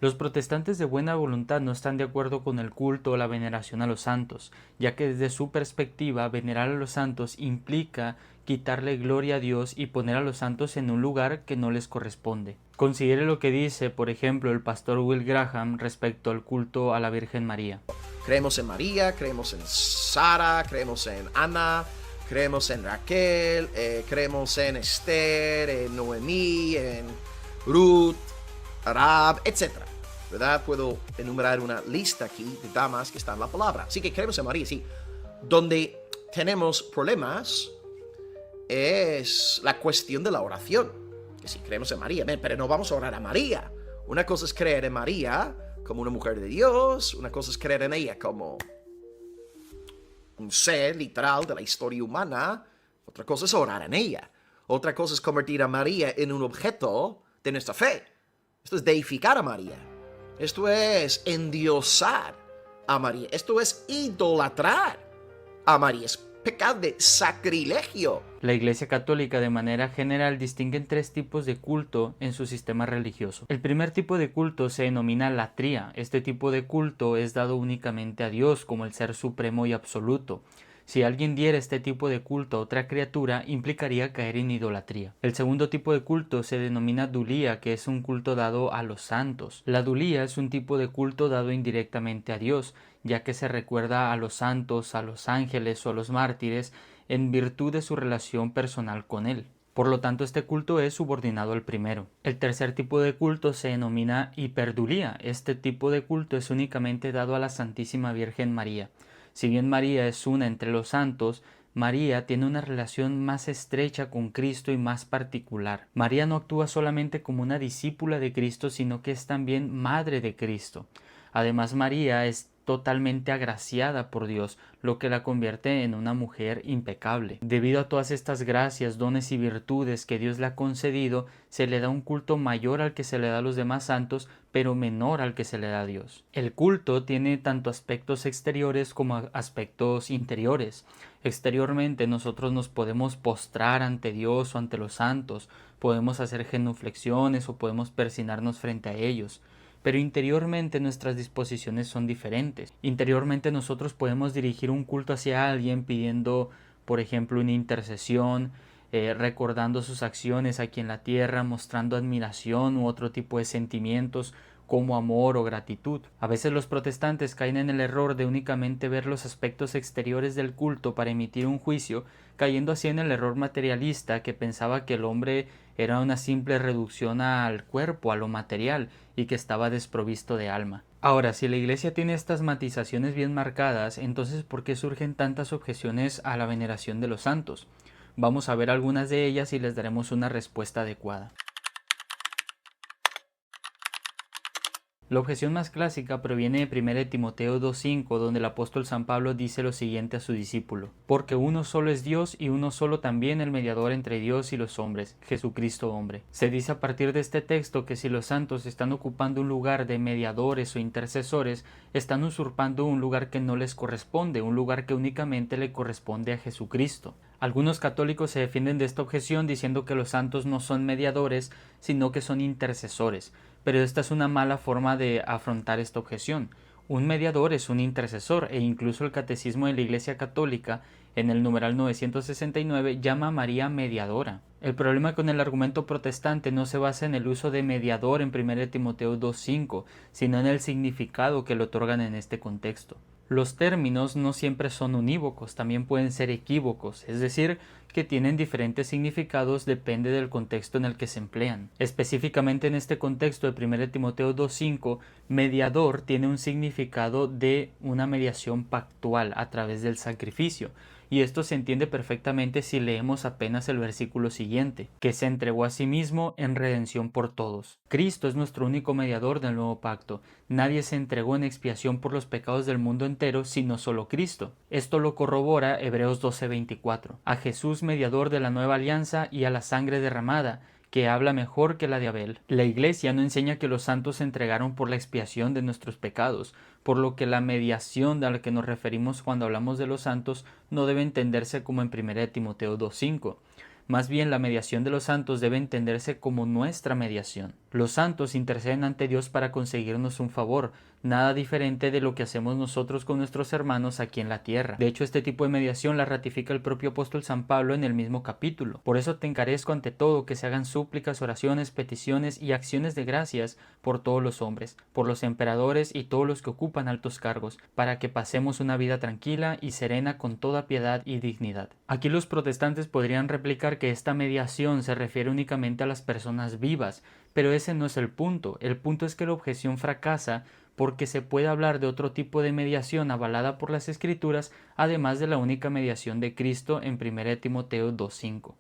Los protestantes de buena voluntad no están de acuerdo con el culto o la veneración a los santos, ya que desde su perspectiva venerar a los santos implica quitarle gloria a Dios y poner a los santos en un lugar que no les corresponde. Considere lo que dice, por ejemplo, el pastor Will Graham respecto al culto a la Virgen María. Creemos en María, creemos en Sara, creemos en Ana, creemos en Raquel, creemos en Esther, en Noemí, en Ruth, Arab, etc. ¿Verdad? Puedo enumerar una lista aquí de damas que están en la palabra. Así que creemos en María, sí. Donde tenemos problemas es la cuestión de la oración. Que si creemos en María, pero no vamos a orar a María. Una cosa es creer en María como una mujer de Dios, una cosa es creer en ella como un ser literal de la historia humana, otra cosa es orar en ella. Otra cosa es convertir a María en un objeto de nuestra fe. Esto es deificar a María. Esto es endiosar a María. Esto es idolatrar a María. Es pecado de sacrilegio. La Iglesia Católica de manera general distingue en tres tipos de culto en su sistema religioso. El primer tipo de culto se denomina latría. Este tipo de culto es dado únicamente a Dios como el ser supremo y absoluto. Si alguien diera este tipo de culto a otra criatura, implicaría caer en idolatría. El segundo tipo de culto se denomina dulía, que es un culto dado a los santos. La dulía es un tipo de culto dado indirectamente a Dios, ya que se recuerda a los santos, a los ángeles o a los mártires en virtud de su relación personal con él. Por lo tanto, este culto es subordinado al primero. El tercer tipo de culto se denomina hiperdulía. Este tipo de culto es únicamente dado a la Santísima Virgen María. Si bien María es una entre los santos, María tiene una relación más estrecha con Cristo y más particular. María no actúa solamente como una discípula de Cristo, sino que es también madre de Cristo. Además, María es totalmente agraciada por Dios, lo que la convierte en una mujer impecable. Debido a todas estas gracias, dones y virtudes que Dios le ha concedido, se le da un culto mayor al que se le da a los demás santos, pero menor al que se le da a Dios. El culto tiene tanto aspectos exteriores como aspectos interiores. Exteriormente nosotros nos podemos postrar ante Dios o ante los santos, podemos hacer genuflexiones o podemos persinarnos frente a ellos. Pero interiormente nuestras disposiciones son diferentes. Interiormente nosotros podemos dirigir un culto hacia alguien pidiendo, por ejemplo, una intercesión, recordando sus acciones aquí en la tierra, mostrando admiración u otro tipo de sentimientos como amor o gratitud. A veces los protestantes caen en el error de únicamente ver los aspectos exteriores del culto para emitir un juicio, cayendo así en el error materialista que pensaba que el hombre era una simple reducción al cuerpo, a lo material, y que estaba desprovisto de alma. Ahora, si la Iglesia tiene estas matizaciones bien marcadas, entonces ¿por qué surgen tantas objeciones a la veneración de los santos? Vamos a ver algunas de ellas y les daremos una respuesta adecuada. La objeción más clásica proviene de 1 Timoteo 2:5, donde el apóstol San Pablo dice lo siguiente a su discípulo: porque uno solo es Dios y uno solo también el mediador entre Dios y los hombres, Jesucristo hombre. Se dice a partir de este texto que si los santos están ocupando un lugar de mediadores o intercesores, están usurpando un lugar que no les corresponde, un lugar que únicamente le corresponde a Jesucristo. Algunos católicos se defienden de esta objeción diciendo que los santos no son mediadores, sino que son intercesores. Pero esta es una mala forma de afrontar esta objeción. Un mediador es un intercesor e incluso el Catecismo de la Iglesia Católica, en el numeral 969, llama a María mediadora. El problema con el argumento protestante no se basa en el uso de mediador en 1 Timoteo 2:5, sino en el significado que le otorgan en este contexto. Los términos no siempre son unívocos, también pueden ser equívocos, es decir, que tienen diferentes significados depende del contexto en el que se emplean. Específicamente en este contexto de 1 Timoteo 2:5, mediador tiene un significado de una mediación pactual a través del sacrificio, y esto se entiende perfectamente si leemos apenas el versículo siguiente, que se entregó a sí mismo en redención por todos. Cristo es nuestro único mediador del nuevo pacto. Nadie se entregó en expiación por los pecados del mundo entero, sino solo Cristo. Esto lo corrobora Hebreos 12:24. A Jesús, mediador de la nueva alianza, y a la sangre derramada, que habla mejor que la de Abel. La Iglesia no enseña que los santos se entregaron por la expiación de nuestros pecados, por lo que la mediación a la que nos referimos cuando hablamos de los santos no debe entenderse como en 1 Timoteo 2:5. Más bien, la mediación de los santos debe entenderse como nuestra mediación. Los santos interceden ante Dios para conseguirnos un favor, nada diferente de lo que hacemos nosotros con nuestros hermanos aquí en la tierra. De hecho, este tipo de mediación la ratifica el propio apóstol San Pablo en el mismo capítulo. Por eso te encarezco ante todo que se hagan súplicas, oraciones, peticiones y acciones de gracias por todos los hombres, por los emperadores y todos los que ocupan altos cargos, para que pasemos una vida tranquila y serena con toda piedad y dignidad. Aquí los protestantes podrían replicar que esta mediación se refiere únicamente a las personas vivas, pero ese no es el punto. El punto es que la objeción fracasa porque se puede hablar de otro tipo de mediación avalada por las Escrituras, además de la única mediación de Cristo en 1 Timoteo 2:5.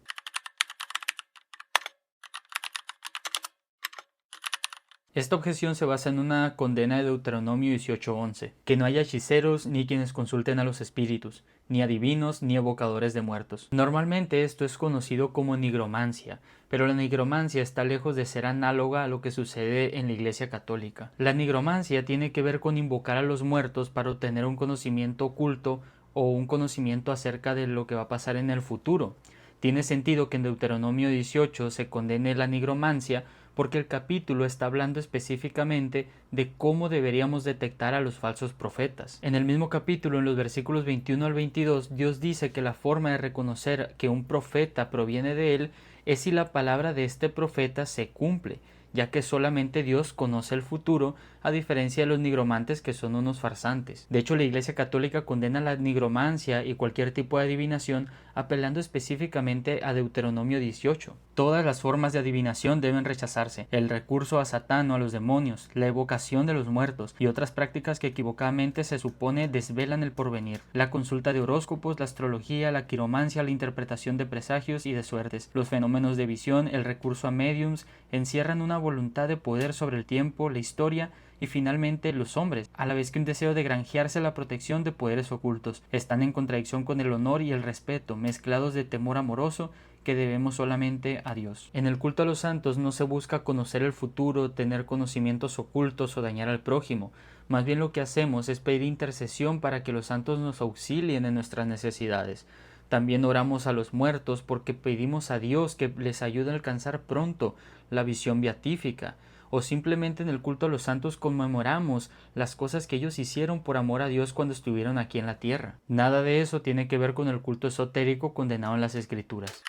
Esta objeción se basa en una condena de Deuteronomio 18:11, que no haya hechiceros ni quienes consulten a los espíritus, ni adivinos ni evocadores de muertos. Normalmente esto es conocido como nigromancia, pero la nigromancia está lejos de ser análoga a lo que sucede en la Iglesia Católica. La nigromancia tiene que ver con invocar a los muertos para obtener un conocimiento oculto o un conocimiento acerca de lo que va a pasar en el futuro. Tiene sentido que en Deuteronomio 18 se condene la nigromancia porque el capítulo está hablando específicamente de cómo deberíamos detectar a los falsos profetas. En el mismo capítulo, en los versículos 21 al 22, Dios dice que la forma de reconocer que un profeta proviene de él es si la palabra de este profeta se cumple, ya que solamente Dios conoce el futuro, a diferencia de los nigromantes que son unos farsantes. De hecho, la Iglesia Católica condena la nigromancia y cualquier tipo de adivinación, apelando específicamente a Deuteronomio 18. Todas las formas de adivinación deben rechazarse: el recurso a Satán o a los demonios, la evocación de los muertos y otras prácticas que equivocadamente se supone desvelan el porvenir, la consulta de horóscopos, la astrología, la quiromancia, la interpretación de presagios y de suertes, los fenómenos de visión, el recurso a mediums, encierran una voluntad de poder sobre el tiempo, la historia y finalmente los hombres, a la vez que un deseo de granjearse la protección de poderes ocultos. Están en contradicción con el honor y el respeto, mezclados de temor amoroso que debemos solamente a Dios. En el culto a los santos no se busca conocer el futuro, tener conocimientos ocultos o dañar al prójimo. Más bien lo que hacemos es pedir intercesión para que los santos nos auxilien en nuestras necesidades. También oramos a los muertos porque pedimos a Dios que les ayude a alcanzar pronto la visión beatífica. O simplemente en el culto a los santos conmemoramos las cosas que ellos hicieron por amor a Dios cuando estuvieron aquí en la tierra. Nada de eso tiene que ver con el culto esotérico condenado en las Escrituras.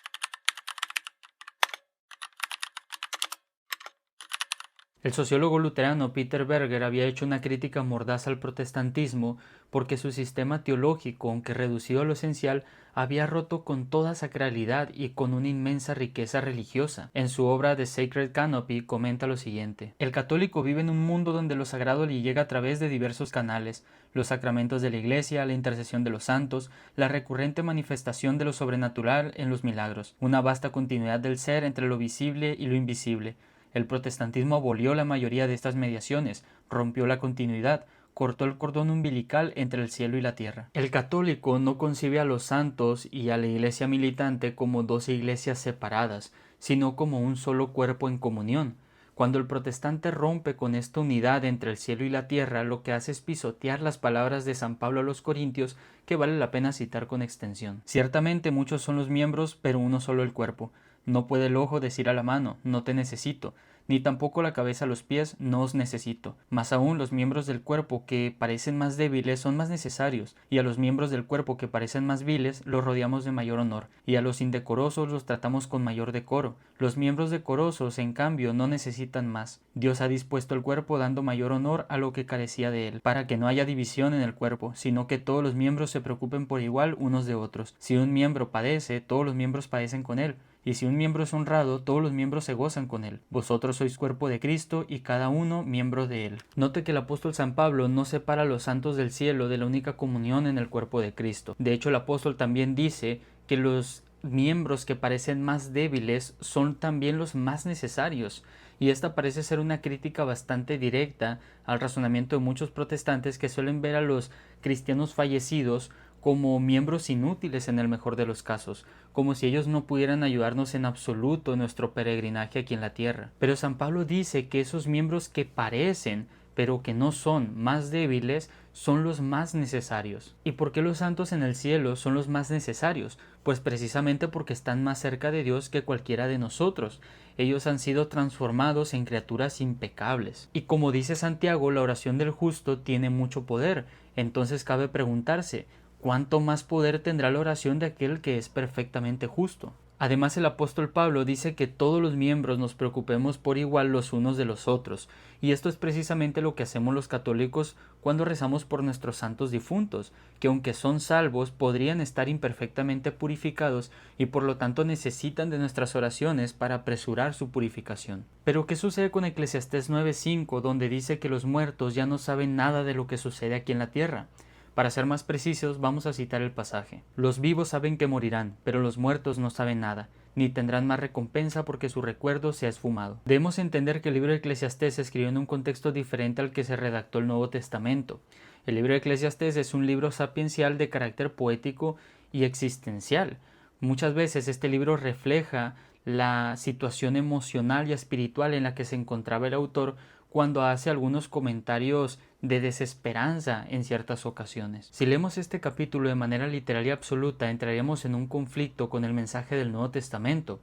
El sociólogo luterano Peter Berger había hecho una crítica mordaz al protestantismo porque su sistema teológico, aunque reducido a lo esencial, había roto con toda sacralidad y con una inmensa riqueza religiosa. En su obra The Sacred Canopy comenta lo siguiente: el católico vive en un mundo donde lo sagrado le llega a través de diversos canales: los sacramentos de la Iglesia, la intercesión de los santos, la recurrente manifestación de lo sobrenatural en los milagros, una vasta continuidad del ser entre lo visible y lo invisible. El protestantismo abolió la mayoría de estas mediaciones, rompió la continuidad, cortó el cordón umbilical entre el cielo y la tierra. El católico no concibe a los santos y a la iglesia militante como dos iglesias separadas, sino como un solo cuerpo en comunión. Cuando el protestante rompe con esta unidad entre el cielo y la tierra, lo que hace es pisotear las palabras de San Pablo a los Corintios, que vale la pena citar con extensión. Ciertamente muchos son los miembros, pero uno solo el cuerpo. No puede el ojo decir a la mano, no te necesito, ni tampoco la cabeza a los pies, no os necesito. Más aún, los miembros del cuerpo que parecen más débiles son más necesarios, y a los miembros del cuerpo que parecen más viles los rodeamos de mayor honor, y a los indecorosos los tratamos con mayor decoro. Los miembros decorosos, en cambio, no necesitan más. Dios ha dispuesto el cuerpo dando mayor honor a lo que carecía de él, para que no haya división en el cuerpo, sino que todos los miembros se preocupen por igual unos de otros. Si un miembro padece, todos los miembros padecen con él. Y si un miembro es honrado, todos los miembros se gozan con él. Vosotros sois cuerpo de Cristo y cada uno miembro de él. Note que el apóstol San Pablo no separa a los santos del cielo de la única comunión en el cuerpo de Cristo. De hecho, el apóstol también dice que los miembros que parecen más débiles son también los más necesarios. Y esta parece ser una crítica bastante directa al razonamiento de muchos protestantes que suelen ver a los cristianos fallecidos como miembros inútiles en el mejor de los casos, como si ellos no pudieran ayudarnos en absoluto en nuestro peregrinaje aquí en la tierra. Pero San Pablo dice que esos miembros que parecen, pero que no son, más débiles, son los más necesarios. ¿Y por qué los santos en el cielo son los más necesarios? Pues precisamente porque están más cerca de Dios que cualquiera de nosotros. Ellos han sido transformados en criaturas impecables. Y como dice Santiago, la oración del justo tiene mucho poder. Entonces cabe preguntarse, ¿cuánto más poder tendrá la oración de aquel que es perfectamente justo? Además, el apóstol Pablo dice que todos los miembros nos preocupemos por igual los unos de los otros, y esto es precisamente lo que hacemos los católicos cuando rezamos por nuestros santos difuntos, que aunque son salvos, podrían estar imperfectamente purificados y por lo tanto necesitan de nuestras oraciones para apresurar su purificación. Pero ¿qué sucede con Eclesiastés 9:5, donde dice que los muertos ya no saben nada de lo que sucede aquí en la tierra? Para ser más precisos, vamos a citar el pasaje. Los vivos saben que morirán, pero los muertos no saben nada, ni tendrán más recompensa porque su recuerdo se ha esfumado. Debemos entender que el libro de Eclesiastés se escribió en un contexto diferente al que se redactó el Nuevo Testamento. El libro de Eclesiastés es un libro sapiencial de carácter poético y existencial. Muchas veces este libro refleja la situación emocional y espiritual en la que se encontraba el autor cuando hace algunos comentarios de desesperanza en ciertas ocasiones. Si leemos este capítulo de manera literal y absoluta, entraríamos en un conflicto con el mensaje del Nuevo Testamento.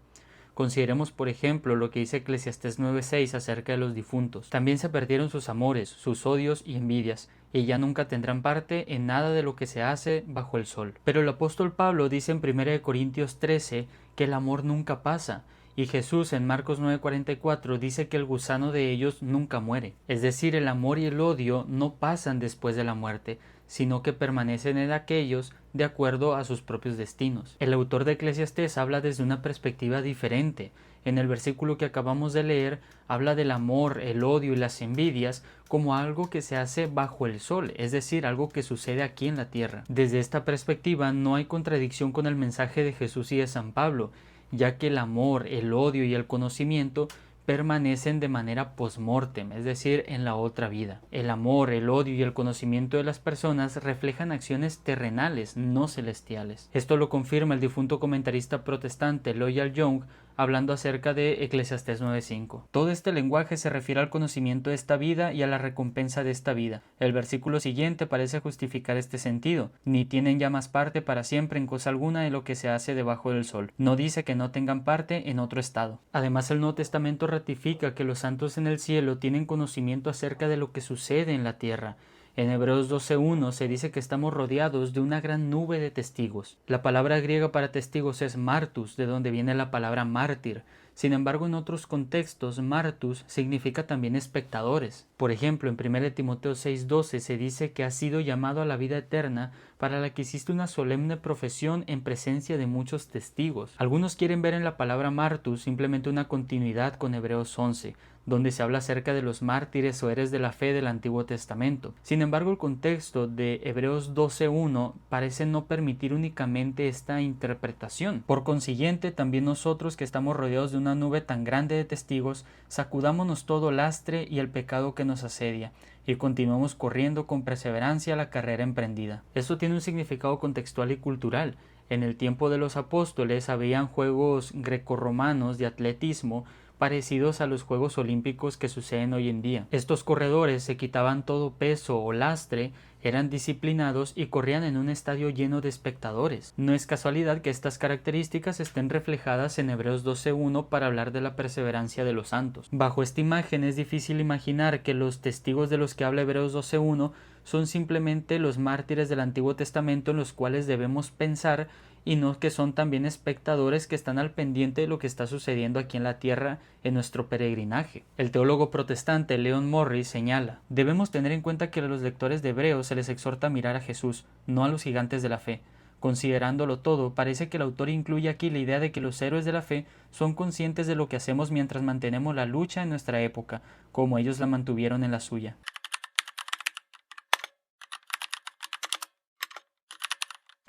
Consideremos, por ejemplo, lo que dice Eclesiastés 9:6 acerca de los difuntos. También se perdieron sus amores, sus odios y envidias, y ya nunca tendrán parte en nada de lo que se hace bajo el sol. Pero el apóstol Pablo dice en 1 Corintios 13 que el amor nunca pasa, y Jesús en Marcos 9:44 dice que el gusano de ellos nunca muere. Es decir, el amor y el odio no pasan después de la muerte, sino que permanecen en aquellos de acuerdo a sus propios destinos. El autor de Eclesiastés habla desde una perspectiva diferente. En el versículo que acabamos de leer, habla del amor, el odio y las envidias como algo que se hace bajo el sol, es decir, algo que sucede aquí en la tierra. Desde esta perspectiva no hay contradicción con el mensaje de Jesús y de San Pablo, ya que el amor, el odio y el conocimiento permanecen de manera post-mortem, es decir, en la otra vida. El amor, el odio y el conocimiento de las personas reflejan acciones terrenales, no celestiales. Esto lo confirma el difunto comentarista protestante Loyal Young hablando acerca de Eclesiastés 9:5. Todo este lenguaje se refiere al conocimiento de esta vida y a la recompensa de esta vida. El versículo siguiente parece justificar este sentido. Ni tienen ya más parte para siempre en cosa alguna de lo que se hace debajo del sol. No dice que no tengan parte en otro estado. Además, el Nuevo Testamento ratifica que los santos en el cielo tienen conocimiento acerca de lo que sucede en la tierra. En Hebreos 12:1 se dice que estamos rodeados de una gran nube de testigos. La palabra griega para testigos es martus, de donde viene la palabra mártir. Sin embargo, en otros contextos, martus significa también espectadores. Por ejemplo, en 1 Timoteo 6:12 se dice que has sido llamado a la vida eterna para la que hiciste una solemne profesión en presencia de muchos testigos. Algunos quieren ver en la palabra martus simplemente una continuidad con Hebreos 11, donde se habla acerca de los mártires o héroes de la fe del Antiguo Testamento. Sin embargo, el contexto de Hebreos 12:1 parece no permitir únicamente esta interpretación. Por consiguiente, también nosotros que estamos rodeados de una nube tan grande de testigos, sacudámonos todo lastre y el pecado que nos asedia, y continuamos corriendo con perseverancia la carrera emprendida. Esto tiene un significado contextual y cultural. En el tiempo de los apóstoles habían juegos grecorromanos de atletismo parecidos a los Juegos Olímpicos que suceden hoy en día. Estos corredores se quitaban todo peso o lastre, eran disciplinados y corrían en un estadio lleno de espectadores. No es casualidad que estas características estén reflejadas en Hebreos 12:1 para hablar de la perseverancia de los santos. Bajo esta imagen es difícil imaginar que los testigos de los que habla Hebreos 12:1 son simplemente los mártires del Antiguo Testamento en los cuales debemos pensar y no que son también espectadores que están al pendiente de lo que está sucediendo aquí en la tierra en nuestro peregrinaje. El teólogo protestante Leon Morris señala: debemos tener en cuenta que a los lectores de Hebreos se les exhorta a mirar a Jesús, no a los gigantes de la fe. Considerándolo todo, parece que el autor incluye aquí la idea de que los héroes de la fe son conscientes de lo que hacemos mientras mantenemos la lucha en nuestra época, como ellos la mantuvieron en la suya.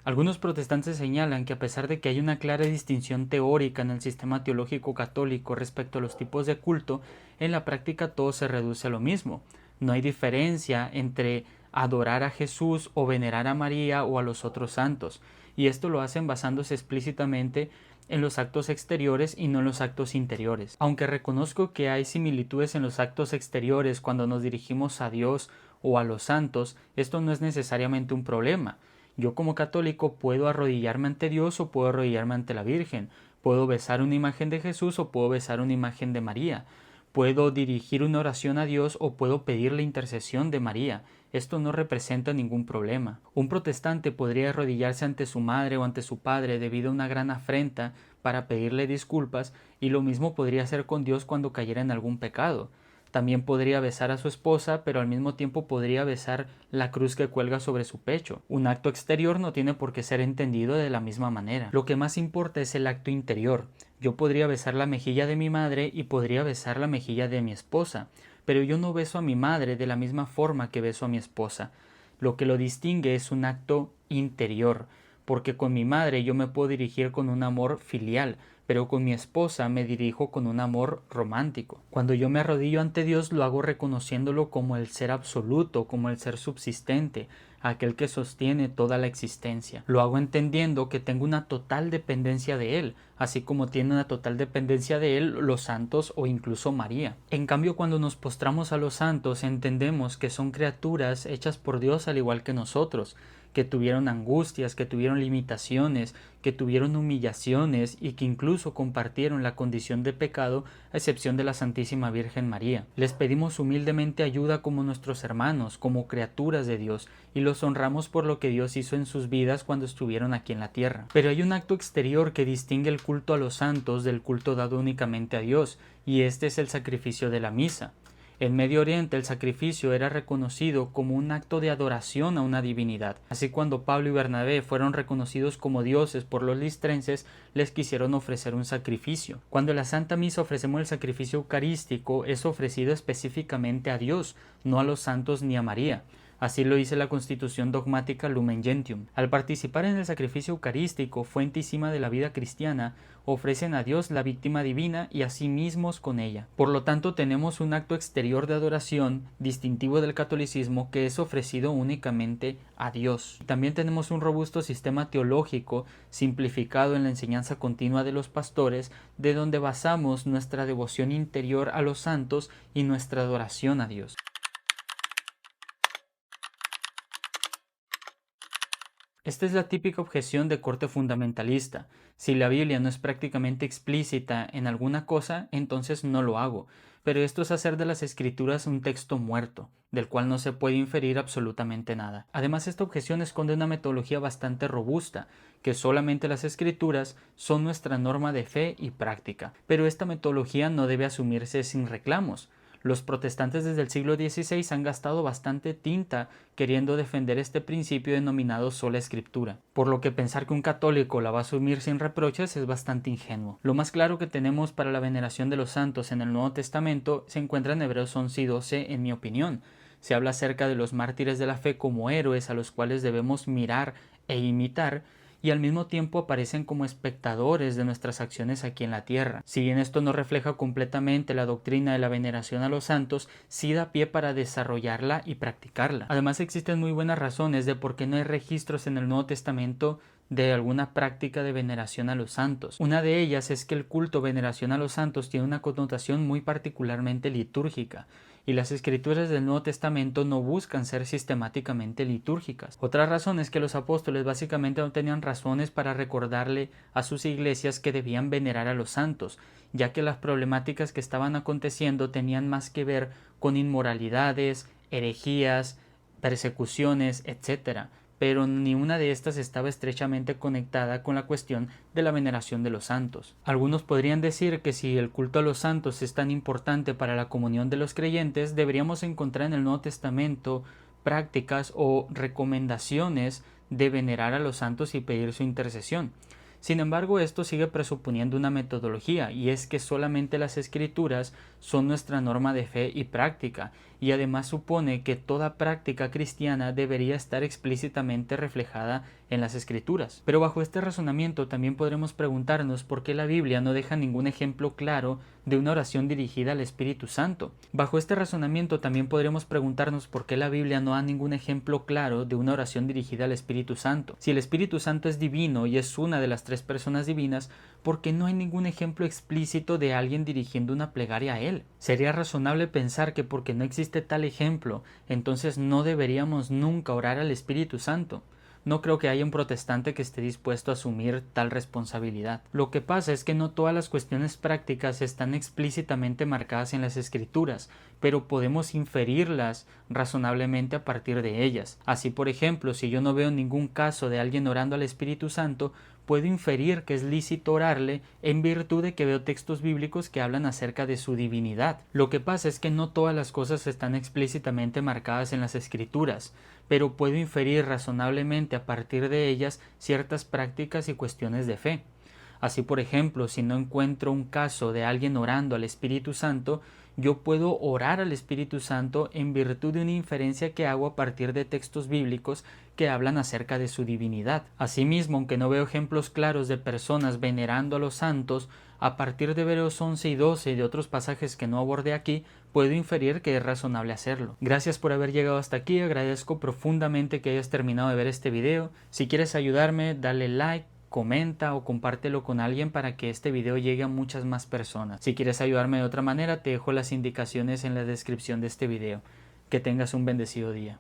Algunos protestantes señalan que a pesar de que hay una clara distinción teórica en el sistema teológico católico respecto a los tipos de culto, en la práctica todo se reduce a lo mismo. No hay diferencia entre adorar a Jesús o venerar a María o a los otros santos, y esto lo hacen basándose explícitamente en los actos exteriores y no en los actos interiores. Aunque reconozco que hay similitudes en los actos exteriores cuando nos dirigimos a Dios o a los santos, esto no es necesariamente un problema. Yo como católico puedo arrodillarme ante Dios o puedo arrodillarme ante la Virgen, puedo besar una imagen de Jesús o puedo besar una imagen de María, puedo dirigir una oración a Dios o puedo pedir la intercesión de María. Esto no representa ningún problema. Un protestante podría arrodillarse ante su madre o ante su padre debido a una gran afrenta para pedirle disculpas, y lo mismo podría hacer con Dios cuando cayera en algún pecado. También podría besar a su esposa, pero al mismo tiempo podría besar la cruz que cuelga sobre su pecho. Un acto exterior no tiene por qué ser entendido de la misma manera. Lo que más importa es el acto interior. Yo podría besar la mejilla de mi madre y podría besar la mejilla de mi esposa, pero yo no beso a mi madre de la misma forma que beso a mi esposa. Lo que lo distingue es un acto interior, porque con mi madre yo me puedo dirigir con un amor filial, pero con mi esposa me dirijo con un amor romántico. Cuando yo me arrodillo ante Dios lo hago reconociéndolo como el ser absoluto, como el ser subsistente, aquel que sostiene toda la existencia. Lo hago entendiendo que tengo una total dependencia de Él, así como tiene una total dependencia de Él los santos o incluso María. En cambio, cuando nos postramos a los santos entendemos que son criaturas hechas por Dios al igual que nosotros, que tuvieron angustias, que tuvieron limitaciones, que tuvieron humillaciones y que incluso compartieron la condición de pecado a excepción de la Santísima Virgen María. Les pedimos humildemente ayuda como nuestros hermanos, como criaturas de Dios, y los honramos por lo que Dios hizo en sus vidas cuando estuvieron aquí en la tierra. Pero hay un acto exterior que distingue el culto a los santos del culto dado únicamente a Dios, y este es el sacrificio de la misa. En Medio Oriente el sacrificio era reconocido como un acto de adoración a una divinidad. Así cuando Pablo y Bernabé fueron reconocidos como dioses por los listrenses, les quisieron ofrecer un sacrificio. Cuando en la Santa Misa ofrecemos el sacrificio eucarístico, es ofrecido específicamente a Dios, no a los santos ni a María. Así lo dice la Constitución dogmática Lumen Gentium. Al participar en el sacrificio eucarístico, fuente y cima de la vida cristiana, ofrecen a Dios la víctima divina y a sí mismos con ella. Por lo tanto, tenemos un acto exterior de adoración, distintivo del catolicismo, que es ofrecido únicamente a Dios. También tenemos un robusto sistema teológico, simplificado en la enseñanza continua de los pastores, de donde basamos nuestra devoción interior a los santos y nuestra adoración a Dios. Esta es la típica objeción de corte fundamentalista. Si la Biblia no es prácticamente explícita en alguna cosa, entonces no lo hago. Pero esto es hacer de las Escrituras un texto muerto, del cual no se puede inferir absolutamente nada. Además, esta objeción esconde una metodología bastante robusta, que solamente las Escrituras son nuestra norma de fe y práctica. Pero esta metodología no debe asumirse sin reclamos. Los protestantes desde el siglo XVI han gastado bastante tinta queriendo defender este principio denominado sola escritura, por lo que pensar que un católico la va a asumir sin reproches es bastante ingenuo. Lo más claro que tenemos para la veneración de los santos en el Nuevo Testamento se encuentra en Hebreos 11 y 12, en mi opinión. Se habla acerca de los mártires de la fe como héroes a los cuales debemos mirar e imitar, y al mismo tiempo aparecen como espectadores de nuestras acciones aquí en la tierra. Si bien esto no refleja completamente la doctrina de la veneración a los santos, sí da pie para desarrollarla y practicarla. Además, existen muy buenas razones de por qué no hay registros en el Nuevo Testamento de alguna práctica de veneración a los santos. Una de ellas es que el culto veneración a los santos tiene una connotación muy particularmente litúrgica, y las escrituras del Nuevo Testamento no buscan ser sistemáticamente litúrgicas. Otra razón es que los apóstoles básicamente no tenían razones para recordarle a sus iglesias que debían venerar a los santos, ya que las problemáticas que estaban aconteciendo tenían más que ver con inmoralidades, herejías, persecuciones, etc., pero ni una de estas estaba estrechamente conectada con la cuestión de la veneración de los santos. Algunos podrían decir que si el culto a los santos es tan importante para la comunión de los creyentes, deberíamos encontrar en el Nuevo Testamento prácticas o recomendaciones de venerar a los santos y pedir su intercesión. Sin embargo, esto sigue presuponiendo una metodología, y es que solamente las Escrituras son nuestra norma de fe y práctica, y además supone que toda práctica cristiana debería estar explícitamente reflejada en las Escrituras. Pero bajo este razonamiento también podremos preguntarnos por qué la Biblia no deja ningún ejemplo claro de una oración dirigida al Espíritu Santo. Bajo este razonamiento también podremos preguntarnos por qué la Biblia no da ningún ejemplo claro de una oración dirigida al Espíritu Santo. Si el Espíritu Santo es divino y es una de las tres personas divinas, porque no hay ningún ejemplo explícito de alguien dirigiendo una plegaria a él. Sería razonable pensar que porque no existe tal ejemplo, entonces no deberíamos nunca orar al Espíritu Santo. No creo que haya un protestante que esté dispuesto a asumir tal responsabilidad. Lo que pasa es que no todas las cuestiones prácticas están explícitamente marcadas en las Escrituras, pero podemos inferirlas razonablemente a partir de ellas. Así, por ejemplo, si yo no veo ningún caso de alguien orando al Espíritu Santo, puedo inferir que es lícito orarle en virtud de que veo textos bíblicos que hablan acerca de su divinidad. Lo que pasa es que no todas las cosas están explícitamente marcadas en las Escrituras, pero puedo inferir razonablemente a partir de ellas ciertas prácticas y cuestiones de fe. Así, por ejemplo, si no encuentro un caso de alguien orando al Espíritu Santo, yo puedo orar al Espíritu Santo en virtud de una inferencia que hago a partir de textos bíblicos que hablan acerca de su divinidad. Asimismo, aunque no veo ejemplos claros de personas venerando a los santos, a partir de Hebreos 11 y 12 y de otros pasajes que no abordé aquí, puedo inferir que es razonable hacerlo. Gracias por haber llegado hasta aquí, agradezco profundamente que hayas terminado de ver este video. Si quieres ayudarme, dale like, comenta o compártelo con alguien para que este video llegue a muchas más personas. Si quieres ayudarme de otra manera, te dejo las indicaciones en la descripción de este video. Que tengas un bendecido día.